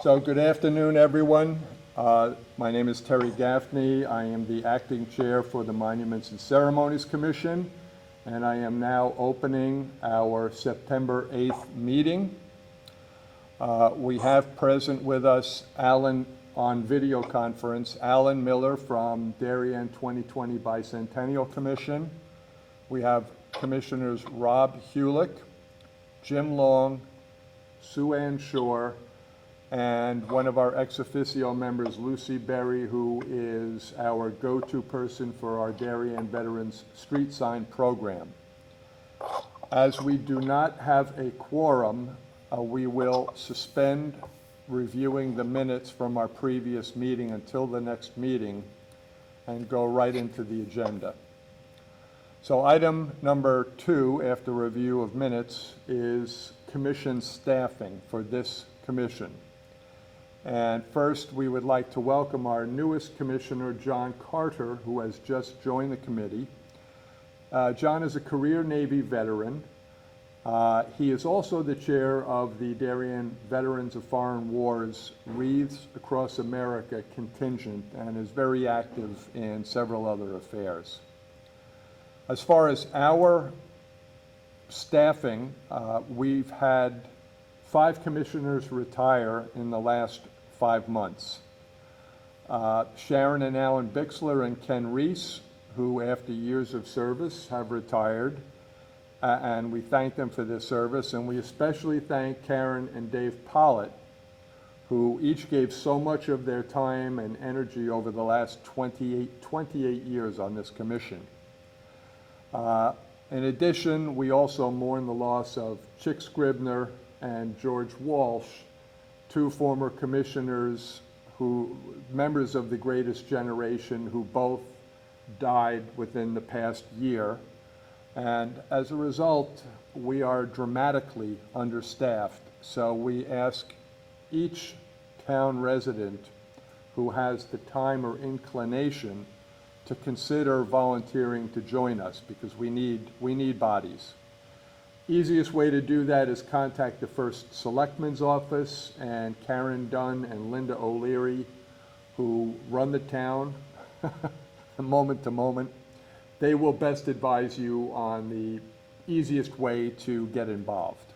So good afternoon, everyone. My name is Terry Gaffney. I am the acting chair for the Monuments and Ceremonies Commission, and I am now opening our September 8th meeting. We have present with us Alan on video conference, Alan Miller from Darien 2020 Bicentennial Commission. We have Commissioners Rob Hulick, Jim Long, Sue Ann Shore, and one of our ex officio members, Lucy Berry, who is our go-to person for our Darien Veterans Street Sign Program. As we do not have a quorum, we will suspend reviewing the minutes from our previous meeting until the next meeting and go right into the agenda. So item number 2 after review of minutes is commission staffing for this commission. And first, we would like to welcome our newest commissioner, John Carter, who has just joined the committee. John is a career Navy veteran. He is also the chair of the Darien Veterans of Foreign Wars Wreaths Across America contingent and is very active in several other affairs. As far as our staffing, we've had 5 commissioners retire in the last 5 months. Sharon and Alan Bixler and Ken Reese, who after years of service have retired, and we thank them for their service, and we especially thank Karen and Dave Pollitt, who each gave so much of their time and energy over the last 28 years on this commission. In addition, we also mourn the loss of Chick Scribner and George Walsh, 2 former commissioners members of the greatest generation who both died within the past year. And as a result, we are dramatically understaffed. So we ask each town resident who has the time or inclination to consider volunteering to join us because we need bodies. Easiest way to do that is contact the First Selectman's office, and Karen Dunn and Linda O'Leary, who run the town moment to moment. They will best advise you on the easiest way to get involved.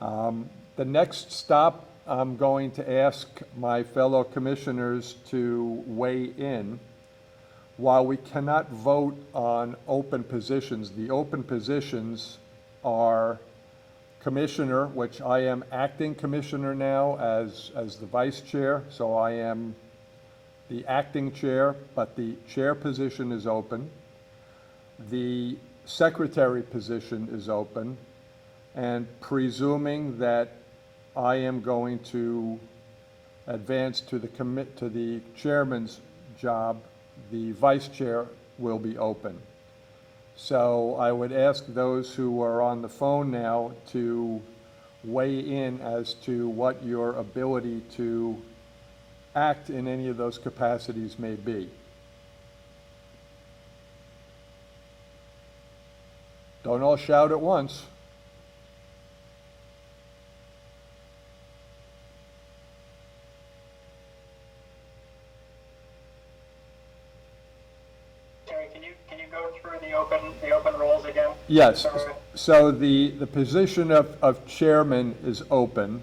The next stop, I'm going to ask my fellow commissioners to weigh in. While we cannot vote on open positions, the open positions are commissioner, which I am acting commissioner now as the vice chair, so I am the acting chair, but the chair position is open. The secretary position is open, and presuming that I am going to advance to the chairman's job, the vice chair will be open. So I would ask those who are on the phone now to weigh in as to what your ability to act in any of those capacities may be. Don't all shout at once. Can you go through the open roles again? Yes. So the position of chairman is open.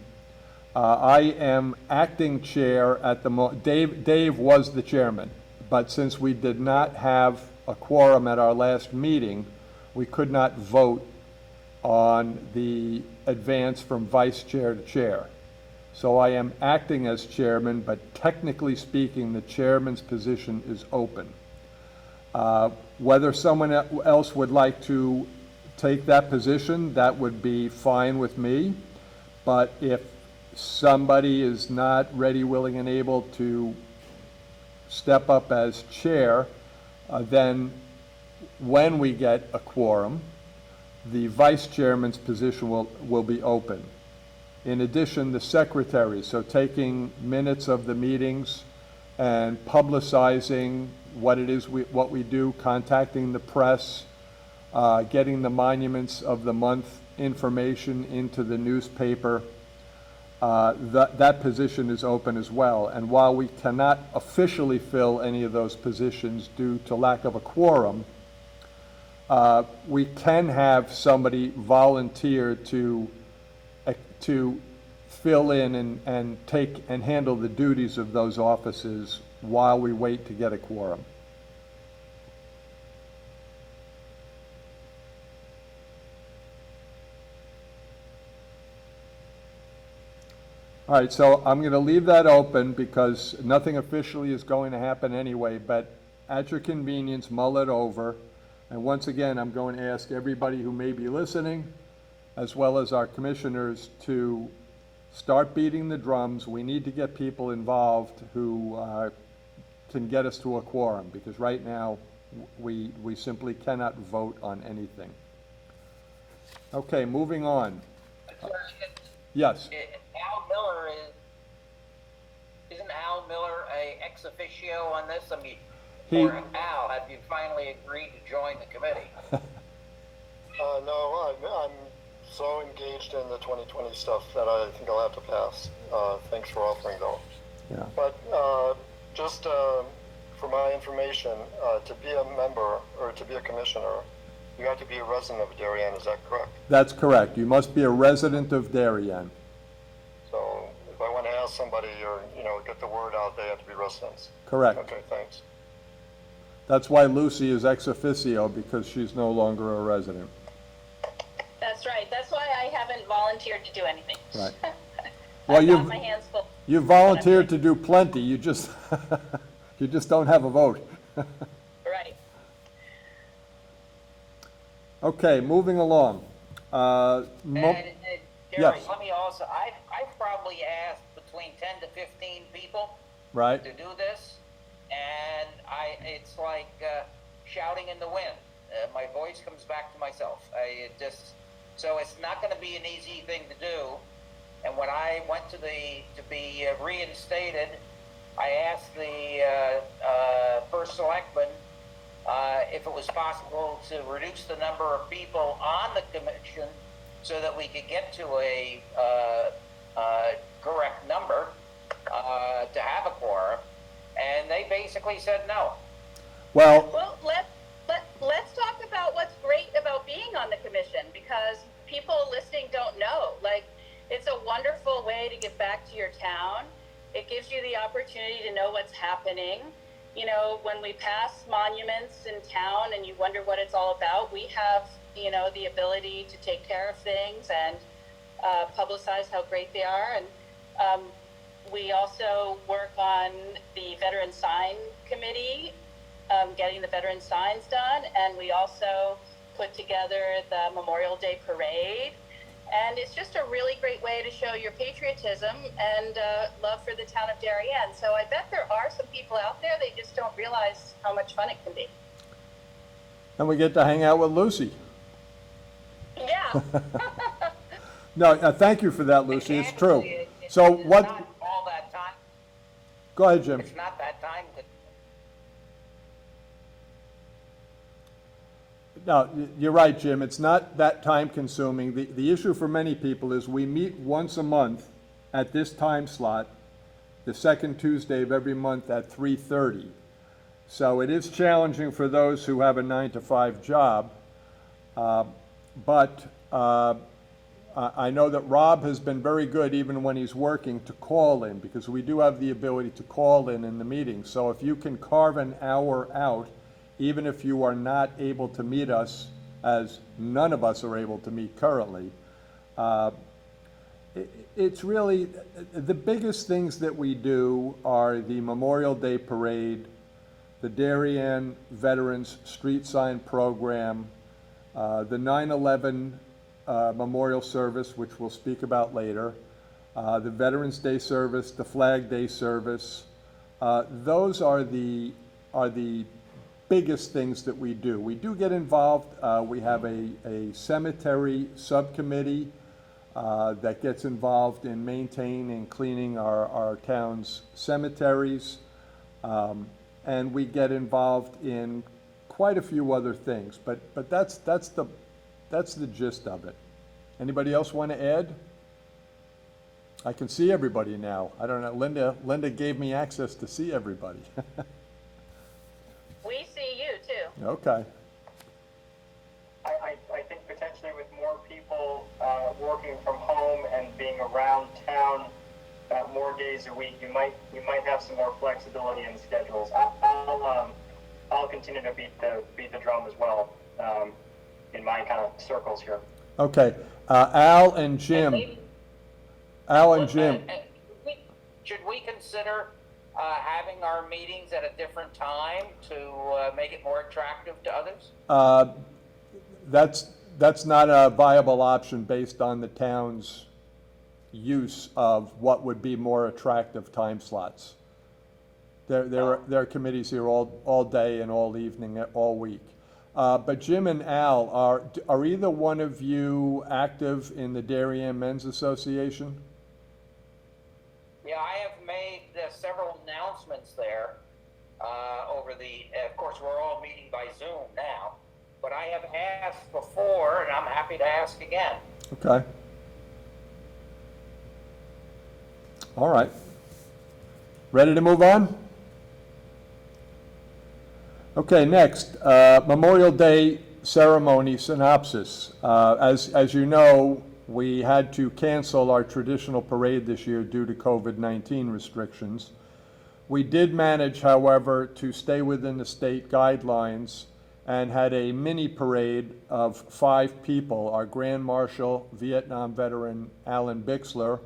I am acting chair at the moment. Dave was the chairman, but since we did not have a quorum at our last meeting, we could not vote on the advance from vice chair to chair. So I am acting as chairman, but technically speaking, the chairman's position is open. Whether someone else would like to take that position, that would be fine with me. But if somebody is not ready, willing, and able to step up as chair, then when we get a quorum, the vice chairman's position will be open. In addition, the secretary, so taking minutes of the meetings and publicizing what it is what we do, contacting the press, getting the Monuments of the Month information into the newspaper. That position is open as well. And while we cannot officially fill any of those positions due to lack of a quorum, we can have somebody volunteer to fill in and take and handle the duties of those offices while we wait to get a quorum. All right, so I'm going to leave that open because nothing officially is going to happen anyway, but at your convenience, mull it over. And once again, I'm going to ask everybody who may be listening, as well as our commissioners, to start beating the drums. We need to get people involved who can get us to a quorum, because right now we simply cannot vote on anything. Okay, moving on. Yes. Al Miller isn't Al Miller a ex officio on this? I mean, or Al, have you finally agreed to join the committee? No, I'm so engaged in the 2020 stuff that I think I'll have to pass. Thanks for offering, though. Yeah. But just for my information, to be a member or to be a commissioner, you have to be a resident of Darien. Is that correct? That's correct. You must be a resident of Darien. So if I want to ask somebody or get the word out, they have to be residents. Correct. Okay, thanks. That's why Lucy is ex officio, because she's no longer a resident. That's right. That's why I haven't volunteered to do anything. Right. Well, Well, I've got my hands full. you volunteered to do plenty. You just you just don't have a vote. Right. Okay, moving along. And Jerry, yes. let me also, I've probably asked between 10 to 15 people Right. to do this, and it's like shouting in the wind. My voice comes back to myself. So it's not going to be an easy thing to do. And when I went to be reinstated, I asked the first selectman if it was possible to reduce the number of people on the commission so that we could get to a correct number to have a quorum, and they basically said no. Well, Well, let's talk about what's great about being on the commission, because people listening don't know. Like, it's a wonderful way to give back to your town. It gives you the opportunity to know what's happening. You know, when we pass monuments in town and you wonder what it's all about, we have, the ability to take care of things and publicize how great they are. And we also work on the Veteran Sign Committee, getting the veteran signs done. And we also put together the Memorial Day Parade. And it's just a really great way to show your patriotism and love for the town of Darien. So I bet there are some people out there, they just don't realize how much fun it can be. and we get to hang out with Lucy. Yeah. No, thank you for that, Lucy. It's true. So It's what? not all that time. Go ahead, Jim. It's not that time. No, you're right, Jim. It's not that time consuming. The issue for many people is we meet once a month at this time slot, the second Tuesday of every month at 3:30. So it is challenging for those who have a 9-to-5 job. But I know that Rob has been very good, even when he's working, to call in, because we do have the ability to call in the meeting. So if you can carve an hour out, even if you are not able to meet us, as none of us are able to meet currently, it's really, the biggest things that we do are the Memorial Day Parade, the Darien Veterans Street Sign Program, the 9/11 Memorial Service, which we'll speak about later, the Veterans Day Service, the Flag Day Service. Those are the biggest things that we do. We do get involved. We have a cemetery subcommittee that gets involved in maintaining and cleaning our town's cemeteries. and we get involved in quite a few other things. But that's the gist of it. Anybody else want to add? I can see everybody now. I don't know, Linda gave me access to see everybody. We see you too. Okay. I think potentially with more people working from home and being around town more days a week, you might have some more flexibility in schedules. I'll continue to beat the drum as well in my kind of circles here. Okay. Al and Jim. Al and Jim. Should we consider having our meetings at a different time to make it more attractive to others? That's not a viable option based on the town's use of what would be more attractive time slots. There are committees here all day and all evening, all week. But Jim and Al, are either one of you active in the Darien Men's Association? Yeah, I have made several announcements there over of course, we're all meeting by Zoom now, but I have asked before, and I'm happy to ask again. Okay. All right. Ready to move on? Okay, next, Memorial Day ceremony synopsis. As you know, we had to cancel our traditional parade this year due to COVID-19 restrictions. We did manage, however, to stay within the state guidelines and had a mini parade of 5 people. Our Grand Marshal, Vietnam veteran Alan Bixler,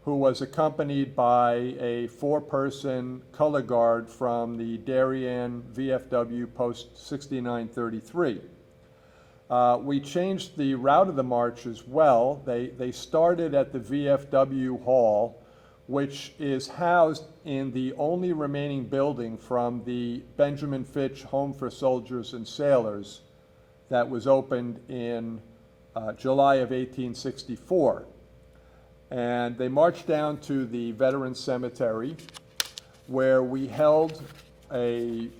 who was accompanied by a 4-person color guard from the Darien VFW Post 6933. We changed the route of the march as well. They started at the VFW Hall, which is housed in the only remaining building from the Benjamin Fitch Home for Soldiers and Sailors that was opened in July of 1864. And they marched down to the Veterans Cemetery, where we held the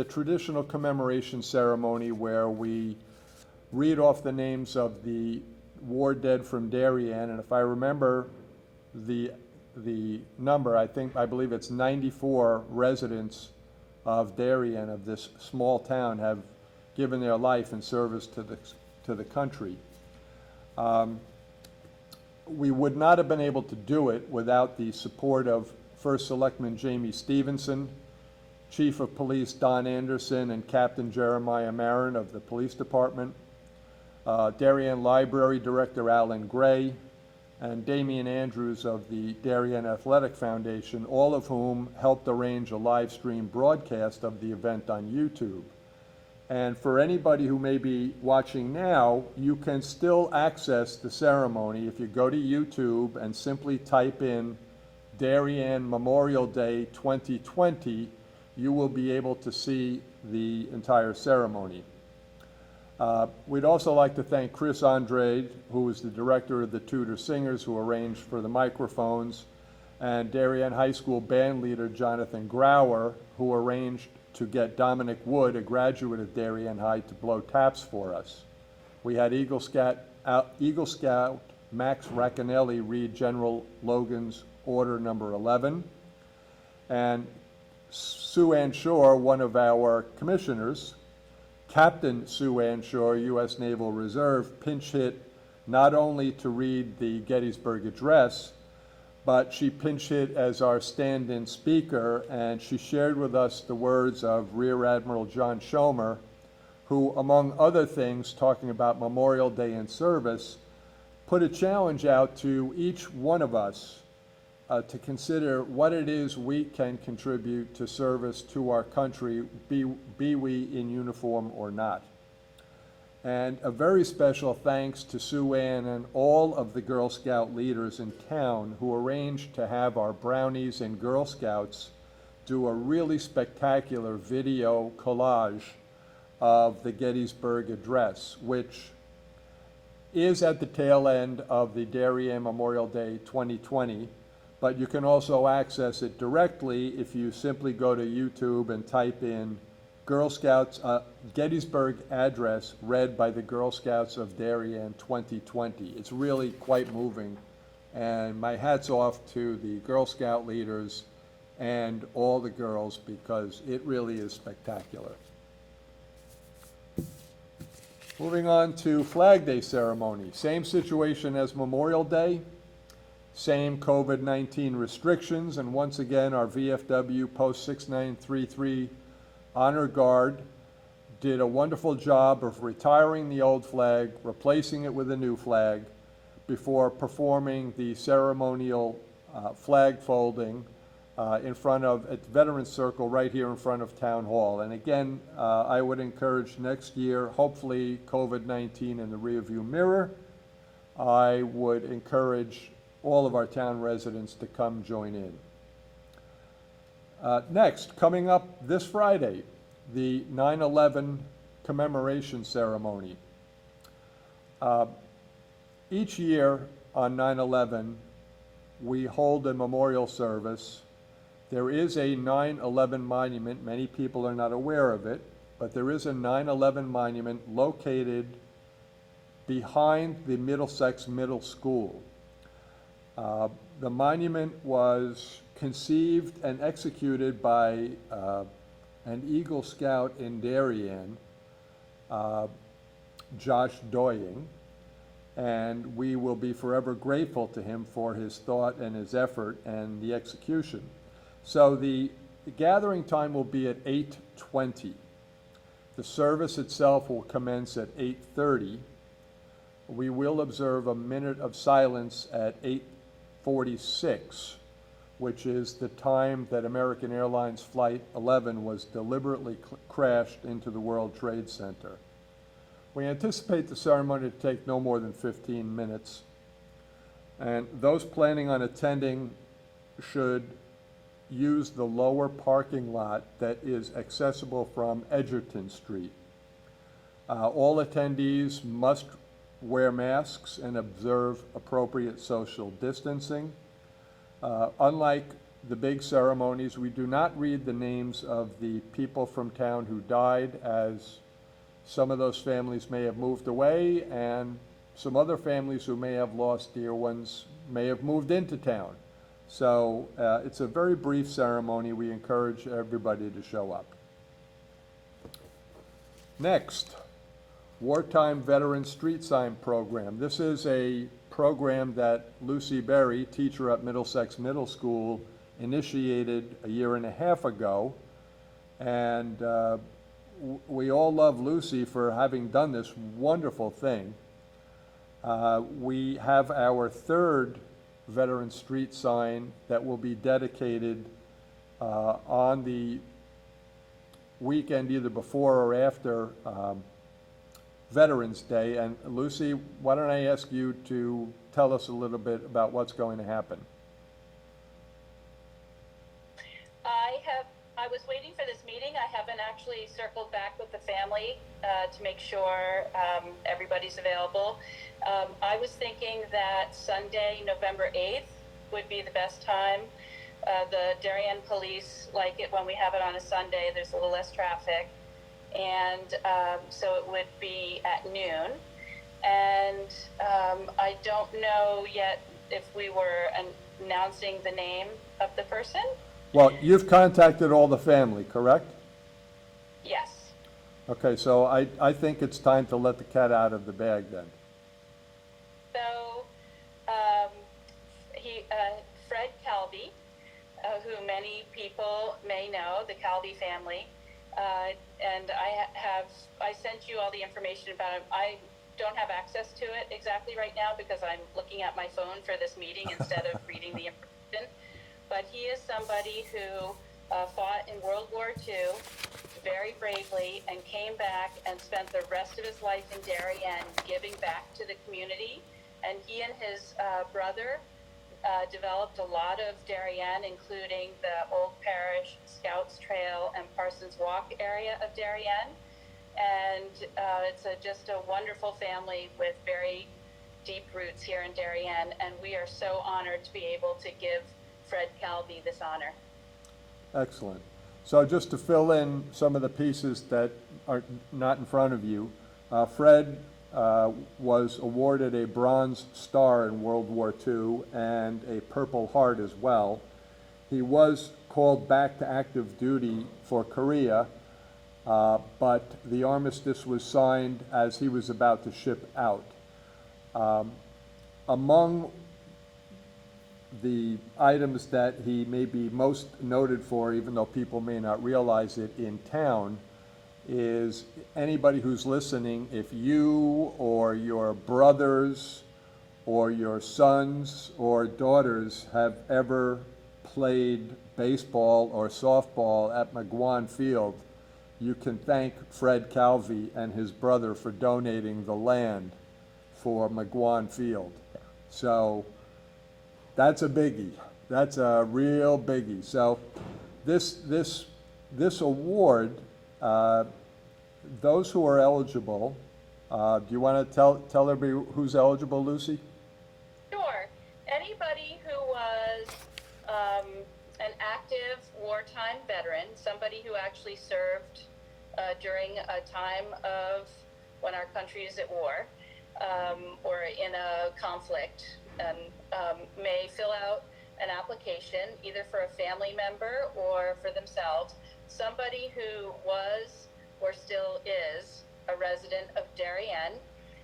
traditional commemoration ceremony where we read off the names of the war dead from Darien, and if I remember the number, I believe it's 94 residents of Darien, of this small town, have given their life in service to the country. We would not have been able to do it without the support of First Selectman Jamie Stevenson, Chief of Police Don Anderson, and Captain Jeremiah Marin of the Police Department, Darien Library Director Alan Gray, and Damian Andrews of the Darien Athletic Foundation, all of whom helped arrange a live stream broadcast of the event on YouTube. And for anybody who may be watching now, you can still access the ceremony if you go to YouTube and simply type in Darien Memorial Day 2020. You will be able to see the entire ceremony. We'd also like to thank Chris Andrade, who is the director of the Tudor Singers, who arranged for the microphones, and Darien High School band leader Jonathan Grauer, who arranged to get Dominic Wood, a graduate of Darien High, to blow taps for us. We had Eagle Scout Max Racanelli read General Logan's Order Number 11, and Sue Ann Shore, one of our commissioners, Captain Sue Ann Shore, U.S. Naval Reserve, pinch hit not only to read the Gettysburg Address, but she pinch hit as our stand-in speaker, and she shared with us the words of Rear Admiral John Schomer, who, among other things, talking about Memorial Day in service, put a challenge out to each one of us to consider what it is we can contribute to service to our country, be we in uniform or not. And a very special thanks to Sue Ann and all of the Girl Scout leaders in town who arranged to have our Brownies and Girl Scouts do a really spectacular video collage of the Gettysburg Address, which is at the tail end of the Darien Memorial Day 2020, but you can also access it directly if you simply go to YouTube and type in Girl Scouts, Gettysburg address read by the Girl Scouts of Darien 2020. It's really quite moving, and my hat's off to the Girl Scout leaders and all the girls because it really is spectacular. Moving on to Flag Day ceremony. Same situation as Memorial Day, same COVID-19 restrictions, and once again our VFW Post 6933 Honor Guard did a wonderful job of retiring the old flag, replacing it with a new flag, before performing the ceremonial flag folding in front of, at the Veterans Circle right here in front of Town Hall. And again, I would encourage next year, hopefully COVID-19 in the rearview mirror, I would encourage all of our town residents to come join in. Next, coming up this Friday, the 9/11 commemoration ceremony. Each year on 9/11, we hold a memorial service. There is a 9/11 monument. Many people are not aware of it, but there is a 9/11 monument located behind the Middlesex Middle School. The monument was conceived and executed by an Eagle Scout in Darien, Josh Doying, and we will be forever grateful to him for his thought and his effort and the execution. So the gathering time will be at 8:20. The service itself will commence at 8:30. We will observe a minute of silence at 8:46, which is the time that American Airlines Flight 11 was deliberately crashed into the World Trade Center. We anticipate the ceremony to take no more than 15 minutes, and those planning on attending should use the lower parking lot that is accessible from Edgerton Street. All attendees must wear masks and observe appropriate social distancing. Unlike the big ceremonies, we do not read the names of the people from town who died, as some of those families may have moved away and some other families who may have lost dear ones may have moved into town. So it's a very brief ceremony. We encourage everybody to show up. Next, Wartime Veteran Street Sign Program. This is a program that Lucy Berry, teacher at Middlesex Middle School, initiated a year and a half ago. And we all love Lucy for having done this wonderful thing. We have our third veteran street sign that will be dedicated on the weekend either before or after Veterans Day. And Lucy, why don't I ask you to tell us a little bit about what's going to happen? I was waiting for this meeting. I haven't actually circled back with the family to make sure everybody's available. I was thinking that Sunday, November 8th would be the best time. The Darien police like it when we have it on a Sunday. There's a little less traffic. And so it would be at noon. And I don't know yet if we were announcing the name of the person. Well, you've contacted all the family, correct? Yes. Okay, so I think it's time to let the cat out of the bag then. So Fred Calvi, who many people may know, the Calvi family, and I sent you all the information about him. I don't have access to it exactly right now because I'm looking at my phone for this meeting instead of reading the information. But he is somebody who fought in World War II very bravely and came back and spent the rest of his life in Darien giving back to the community. And he and his brother developed a lot of Darien, including the Old Parish Scouts Trail and Parsons Walk area of Darien. And it's just a wonderful family with very deep roots here in Darien. And we are so honored to be able to give Fred Calvi this honor. Excellent. So just to fill in some of the pieces that are not in front of you, Fred was awarded a Bronze Star in World War II and a Purple Heart as well. He was called back to active duty for Korea, but the armistice was signed as he was about to ship out. Among the items that he may be most noted for, even though people may not realize it in town, is anybody who's listening, if you or your brothers or your sons or daughters have ever played baseball or softball at McGuan Field, you can thank Fred Calvi and his brother for donating the land for McGuan Field. So that's a biggie. That's a real biggie. So this award, those who are eligible, do you want to tell everybody who's eligible, Lucy? Sure. Anybody who was an active wartime veteran, somebody who actually served during a time of when our country is at war or in a conflict, and may fill out an application either for a family member or for themselves. Somebody who was or still is a resident of Darien,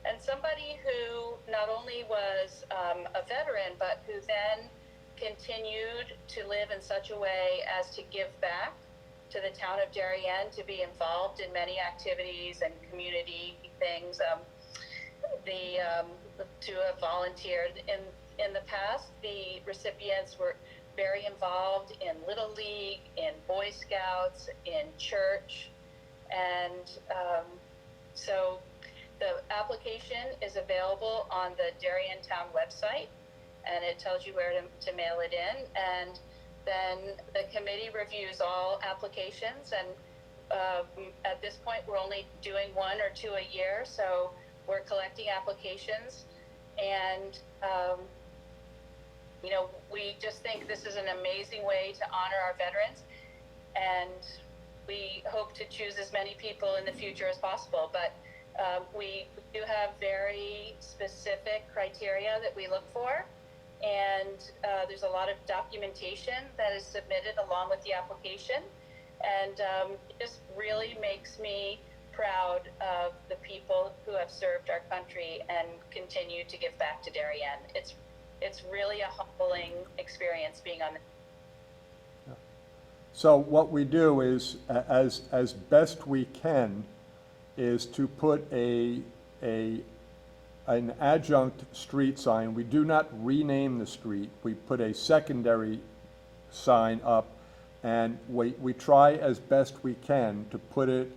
and somebody who not only was a veteran, but who then continued to live in such a way as to give back to the town of Darien, to be involved in many activities and community things, to have volunteered. In the past, the recipients were very involved in Little League, in Boy Scouts, in church, and so the application is available on the Darien Town website, and it tells you where to mail it in, and then the committee reviews all applications, and at this point we're only doing 1 or 2 a year, so we're collecting applications, and we just think this is an amazing way to honor our veterans, and we hope to choose as many people in the future as possible. But we do have very specific criteria that we look for, and there's a lot of documentation that is submitted along with the application, and it just really makes me proud of the people who have served our country and continue to give back to Darien. It's really a humbling experience being on the. So what we do is, as best we can, is to put an adjunct street sign. We do not rename the street. We put a secondary sign up, and we try as best we can to put it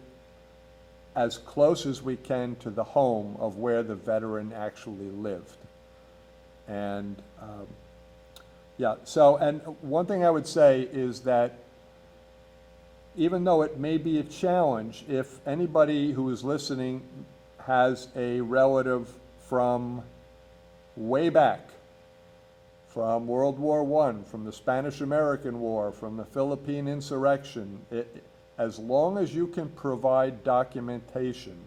as close as we can to the home of where the veteran actually lived. And and one thing I would say is that even though it may be a challenge, if anybody who is listening has a relative from way back, from World War I, from the Spanish-American War, from the Philippine insurrection, as long as you can provide documentation,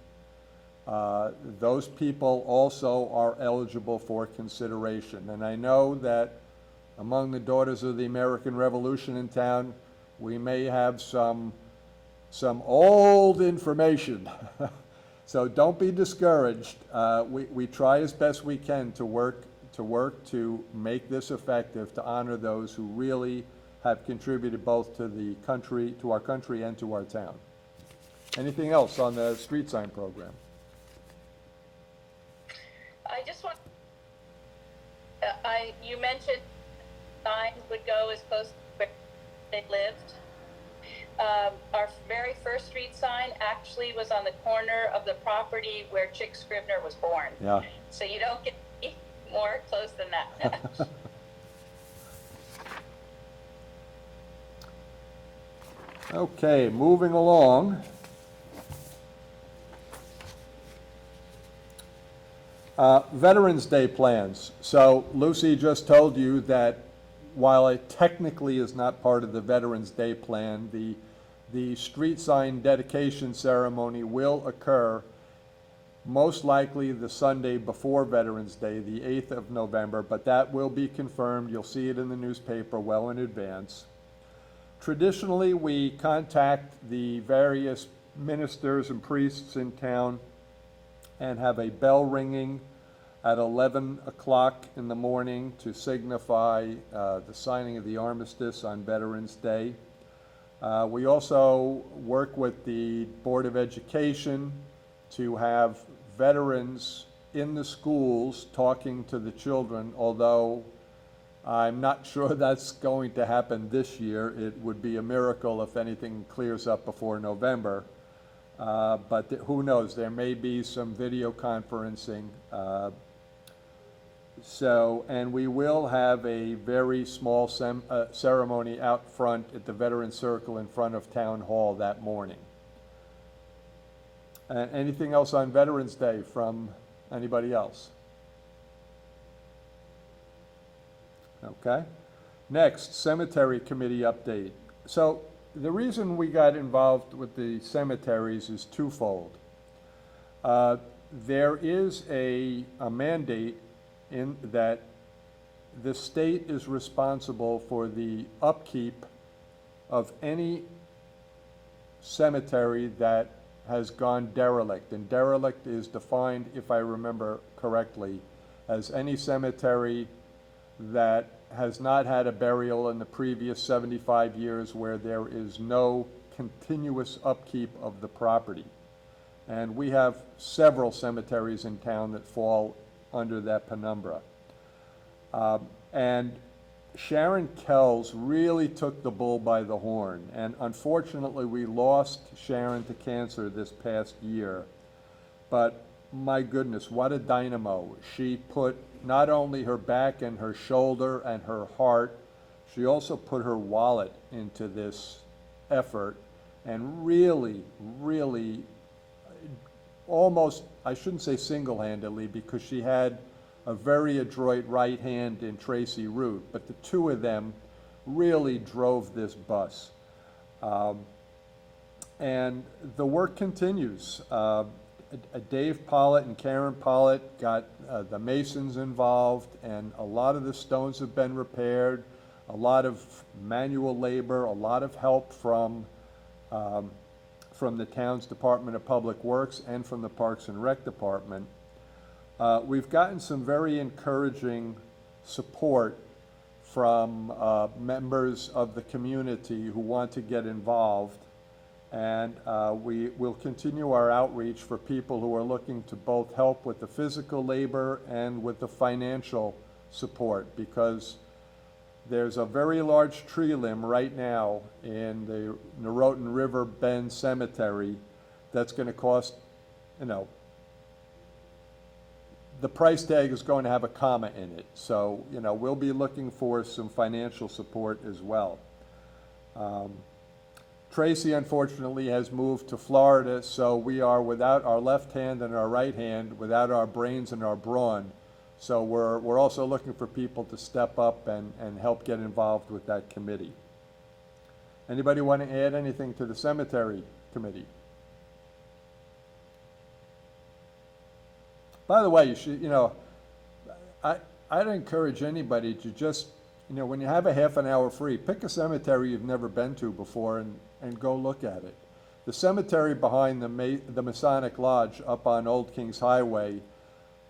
those people also are eligible for consideration. And I know that among the Daughters of the American Revolution in town, we may have some old information. So don't be discouraged. We try as best we can to work to make this effective, to honor those who really have contributed both to the country, to our country, and to our town. Anything else on the street sign program? I just want, you mentioned signs would go as close to where they lived. Our very first street sign actually was on the corner of the property where Chick Scribner was born. Yeah. So you don't get any more close than that. Okay, moving along. Veterans Day plans. So Lucy just told you that while it technically is not part of the Veterans Day plan, the street sign dedication ceremony will occur most likely the Sunday before Veterans Day, the 8th of November, but that will be confirmed. You'll see it in the newspaper well in advance. Traditionally, we contact the various ministers and priests in town and have a bell ringing at 11 o'clock in the morning to signify the signing of the armistice on Veterans Day. We also work with the Board of Education to have veterans in the schools talking to the children, although I'm not sure that's going to happen this year. It would be a miracle if anything clears up before November. But who knows, there may be some video conferencing. And we will have a very small ceremony out front at the Veterans Circle in front of Town Hall that morning. Anything else on Veterans Day from anybody else? Okay. Next, cemetery committee update. So the reason we got involved with the cemeteries is twofold. There is a mandate in that the state is responsible for the upkeep of any cemetery that has gone derelict. And derelict is defined, if I remember correctly, as any cemetery that has not had a burial in the previous 75 years where there is no continuous upkeep of the property. And we have several cemeteries in town that fall under that penumbra. And Sharon Kells really took the bull by the horn, and unfortunately we lost Sharon to cancer this past year, but my goodness, what a dynamo. She put not only her back and her shoulder and her heart, she also put her wallet into this effort, and really, really, almost, I shouldn't say single-handedly, because she had a very adroit right hand in Tracy Root, but the two of them really drove this bus. And the work continues. Dave Pollitt and Karen Pollitt got the masons involved, and a lot of the stones have been repaired, a lot of manual labor, a lot of help from the town's Department of Public Works and from the Parks and Rec Department. We've gotten some very encouraging support from members of the community who want to get involved, and we will continue our outreach for people who are looking to both help with the physical labor and with the financial support, because there's a very large tree limb right now in the Norotan River Bend Cemetery that's going to cost, the price tag is going to have a comma in it. So, we'll be looking for some financial support as well. Tracy, unfortunately, has moved to Florida, so we are without our left hand and our right hand, without our brains and our brawn. So we're also looking for people to step up and help get involved with that committee. Anybody want to add anything to the cemetery committee? By the way, you should, I'd encourage anybody to just, when you have a half an hour free, pick a cemetery you've never been to before and go look at it. The cemetery behind the Masonic Lodge up on Old Kings Highway,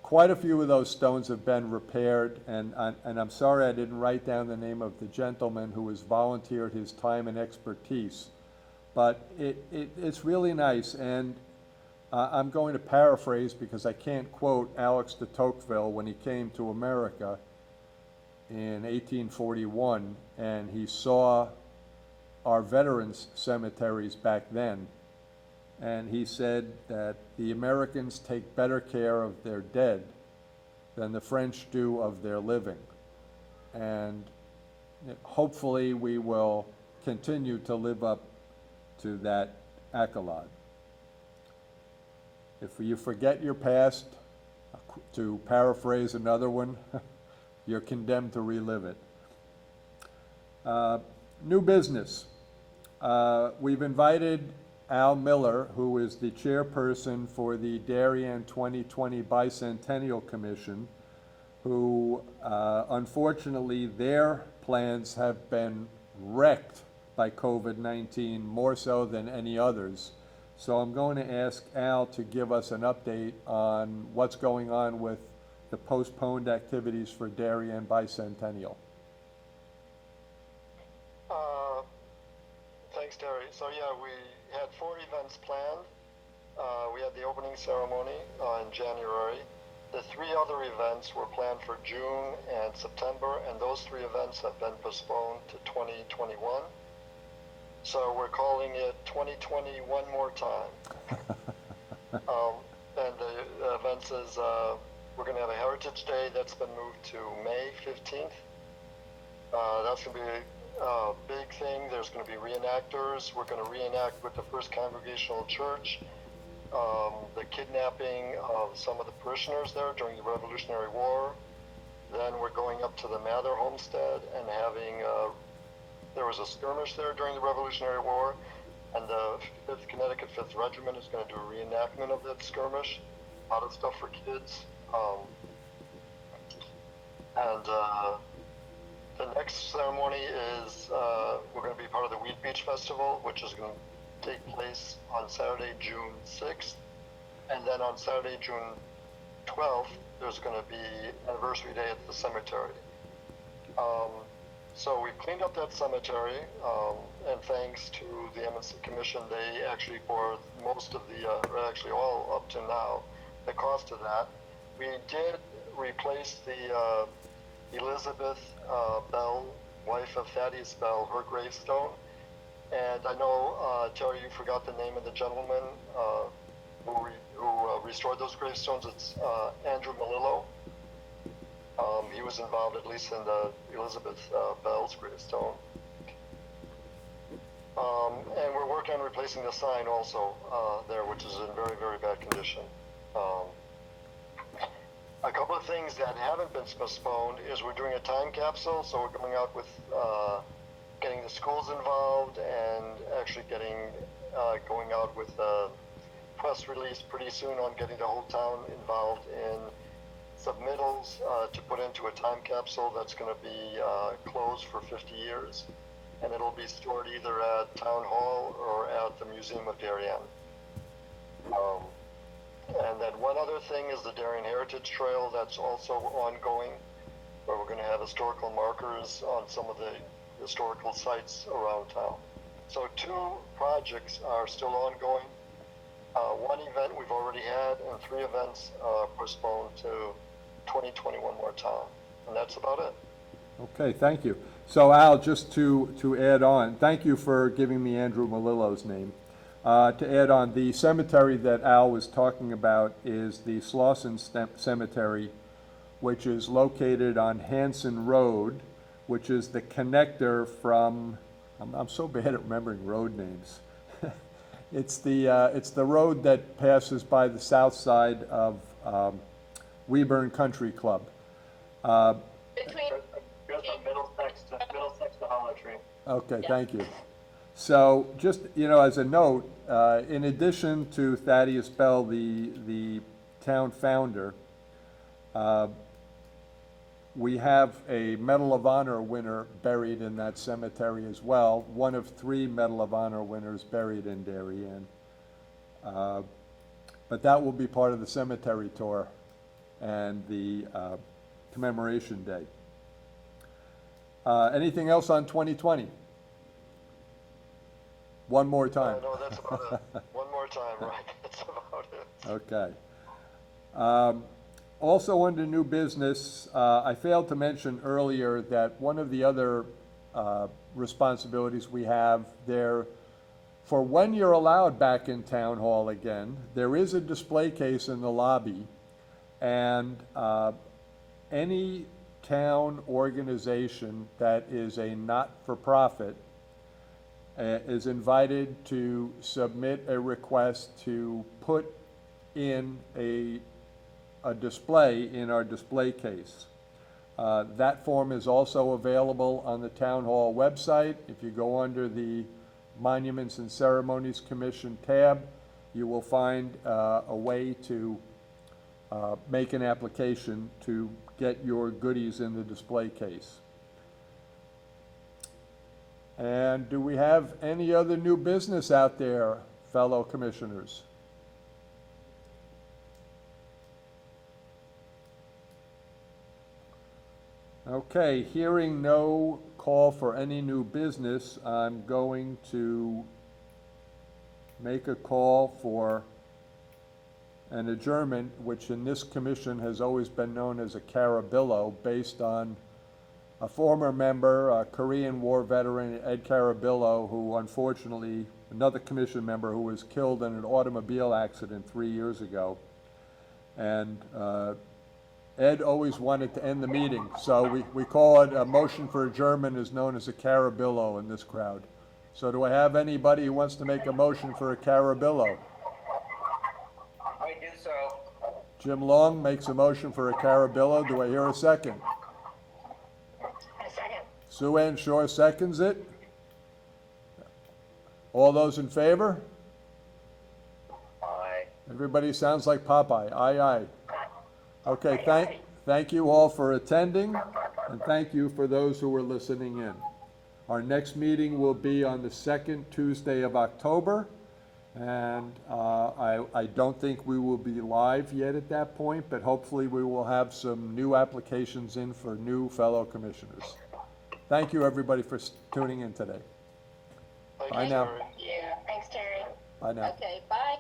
quite a few of those stones have been repaired, and I'm sorry I didn't write down the name of the gentleman who has volunteered his time and expertise, but it's really nice. And I'm going to paraphrase because I can't quote Alex de Tocqueville when he came to America in 1841, and he saw our veterans' cemeteries back then, and he said that the Americans take better care of their dead than the French do of their living. And hopefully we will continue to live up to that accolade. If you forget your past, to paraphrase another one, you're condemned to relive it. New business. We've invited Al Miller, who is the chairperson for the Darien 2020 Bicentennial Commission, who unfortunately their plans have been wrecked by COVID-19 more so than any others. So I'm going to ask Al to give us an update on what's going on with the postponed activities for Darien Bicentennial. Thanks, Terry. So yeah, we had 4 events planned. We had the opening ceremony in January. The 3 other events were planned for June and September, and those 3 events have been postponed to 2021. So we're calling it 2020 one more time. And the events is, we're going to have a Heritage Day that's been moved to May 15th. That's going to be a big thing. There's going to be reenactors. We're going to reenact with the First Congregational Church the kidnapping of some of the parishioners there during the Revolutionary War. Then we're going up to the Mather Homestead and having, there was a skirmish there during the Revolutionary War, and the 5th Connecticut 5th Regiment is going to do a reenactment of that skirmish. A lot of stuff for kids. The next ceremony is, we're going to be part of the Wheat Beach Festival, which is going to take place on Saturday, June 6th. And then on Saturday, June 12th, there's going to be Anniversary Day at the cemetery. So we cleaned up that cemetery, and thanks to the MNC Commission, they actually bore most of the, or actually all up to now, the cost of that. We did replace the Elizabeth Bell, wife of Thaddeus Bell, her gravestone. And I know, Terry, you forgot the name of the gentleman who restored those gravestones. It's Andrew Melillo. He was involved at least in the Elizabeth Bell's gravestone. And we're working on replacing the sign also there, which is in very, very bad condition. A couple of things that haven't been postponed is we're doing a time capsule, so we're going out with getting the schools involved and actually going out with a press release pretty soon on getting the whole town involved in submittals to put into a time capsule that's going to be closed for 50 years. And it'll be stored either at Town Hall or at the Museum of Darien. And then one other thing is the Darien Heritage Trail that's also ongoing, where we're going to have historical markers on some of the historical sites around town. So 2 projects are still ongoing. 1 event we've already had, and 3 events postponed to 2021 more time. And that's about it. Okay, thank you. So Al, just to add on, thank you for giving me Andrew Melillo's name. To add on, the cemetery that Al was talking about is the Slauson Cemetery, which is located on Hanson Road, which is the connector from, I'm so bad at remembering road names. It's the road that passes by the south side of Weeburn Country Club. Between, Goes from Middlesex to Hollow Tree. Okay, Yeah. thank you. So just, as a note, in addition to Thaddeus Bell, the town founder, we have a Medal of Honor winner buried in that cemetery as well, one of 3 Medal of Honor winners buried in Darien. But that will be part of the cemetery tour and the commemoration day. Anything else on 2020? One more time. No, that's about it. One more time, right? That's about it. Okay. Also under new business, I failed to mention earlier that one of the other responsibilities we have there, for when you're allowed back in Town Hall again, there is a display case in the lobby, and any town organization that is a not-for-profit is invited to submit a request to put in a display in our display case. That form is also available on the Town Hall website. If you go under the Monuments and Ceremonies Commission tab, you will find a way to make an application to get your goodies in the display case. And do we have any other new business out there, fellow commissioners? Okay, hearing no call for any new business, I'm going to make a call for an adjournment, which in this commission has always been known as a carabillo, based on a former member, a Korean War veteran, Ed Carabillo, who unfortunately, another commission member who was killed in an automobile accident 3 years ago. And Ed always wanted to end the meeting, so we call it a motion for adjournment is known as a carabillo in this crowd. So do I have anybody who wants to make a motion for a carabillo? I do so. Jim Long makes a motion for a carabillo. Do I hear a second? A second. Sue Ann Shore seconds it. All those in favor? Aye. Everybody sounds like Popeye. Aye, aye. Okay, thank you all for attending, and thank you for those who are listening in. Our next meeting will be on the second Tuesday of October, and I don't think we will be live yet at that point, but hopefully we will have some new applications in for new fellow commissioners. Thank you, everybody, for tuning in today. Thank Bye you, now. Terry. Yeah, thanks, Terry. Bye now. Okay, bye.